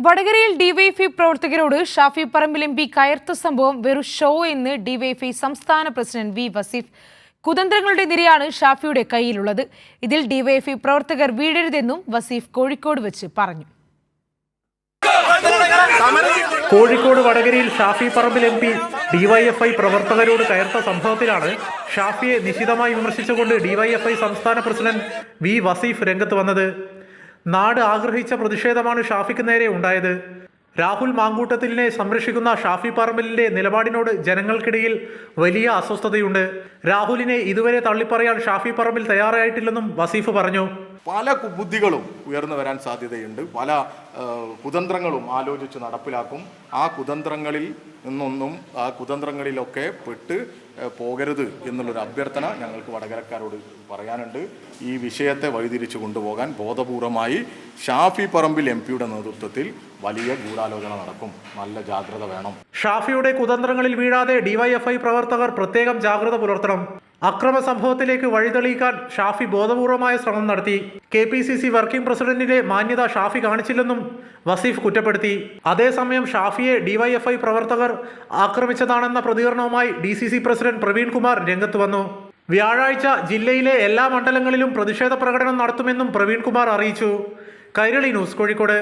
വടകരയിൽ ഡിവൈഎഫ്ഐ പ്രവർത്തകരോട് Shafi Parambil M P കയർത്ത സംഭവം വെറും ഷോ എന്ന് ഡിവൈഎഫ്ഐ സംസ്ഥാന പ്രസിഡന്റ് വി വസീഫ്. കുതന്ത്രങ്ങളുടെ നിരയാണ് ഷാഫിയുടെ കയ്യിലുള്ളത്. ഇതിൽ ഡിവൈഎഫ്ഐ പ്രവർത്തകർ വീഴരുതെന്നും വസീഫ് കോഴിക്കോട് വെച്ച് പറഞ്ഞു. കോഴിക്കോട് വടകരയിൽ Shafi Parambil M P DYFI പ്രവർത്തകരോട് കയർത്ത സംഭവത്തിലാണ് ഷാഫിയെ നിശിതമായി വിമർശിച്ചുകൊണ്ട് ഡിവൈഎഫ്ഐ സംസ്ഥാന പ്രസിഡന്റ് വി വസീഫ് രംഗത്ത് വന്നത്. നാട് ആഗ്രഹിച്ച പ്രതിഷേധമാണ് ഷാഫിക്ക് നേരെ ഉണ്ടായത്. രാഹുൽ മാങ്കൂട്ടത്തിലിനെ സംരക്ഷിക്കുന്ന ഷാഫി പറമ്പിലിന്റെ നിലപാടിനോട് ജനങ്ങൾക്കിടയിൽ വലിയ അസ്വസ്ഥതയുണ്ട്. രാഹുലിനെ ഇതുവരെ തള്ളിപ്പറയാൻ ഷാഫി പറമ്പിൽ തയ്യാറായിട്ടില്ലെന്നും വസീഫ് പറഞ്ഞു. പല ബുദ്ധികളും ഉയർന്നു വരാൻ സാധ്യതയുണ്ട്. പല കുതന്ത്രങ്ങളും ആലോചിച്ച് നടപ്പിലാക്കും. ആ കുതന്ത്രങ്ങളിലൊക്കെ പെട്ട് പോകരുത് എന്നുള്ളൊരു അഭ്യർത്ഥന ഞങ്ങൾക്ക് വടകരക്കാരോട് പറയാനുണ്ട്. ഈ വിഷയത്തെ വഴിതിരിച്ചു കൊണ്ടുപോകാൻ ബോധപൂർവമായി ഷാഫി പറമ്പിൽ എം പിയുടെ നേതൃത്വത്തിൽ വലിയ ഗൂഢാലോചന നടക്കും. നല്ല ജാഗ്രത വേണം. ഷാഫിയുടെ കുതന്ത്രങ്ങളിൽ വീഴാതെ ഡിവൈഎഫ്ഐ പ്രവർത്തകർ പ്രത്യേകം ജാഗ്രത പുലർത്തണം. അക്രമ സംഭവത്തിലേക്ക് വഴിതെളിയിക്കാൻ ഷാഫി ബോധപൂർവമായ ശ്രമം നടത്തി. KPCC വർക്കിംഗ് പ്രസിഡന്റിന്റെ മാന്യത ഷാഫി കാണിച്ചില്ലെന്നും വസീഫ് കുറ്റപ്പെടുത്തി. അതേസമയം ഷാഫിയെ ഡിവൈഎഫ്ഐ പ്രവർത്തകർ ആക്രമിച്ചതാണെന്ന പ്രതികരണവുമായി DCC പ്രസിഡന്റ് പ്രവീൺ കുമാർ രംഗത്ത് വന്നു. വ്യാഴാഴ്ച ജില്ലയിലെ എല്ലാ മണ്ഡലങ്ങളിലും പ്രതിഷേധ പ്രകടനം നടത്തുമെന്നും പ്രവീൺ കുമാർ അറിയിച്ചു. കൈരളി ന്യൂസ്, കോഴിക്കോട്.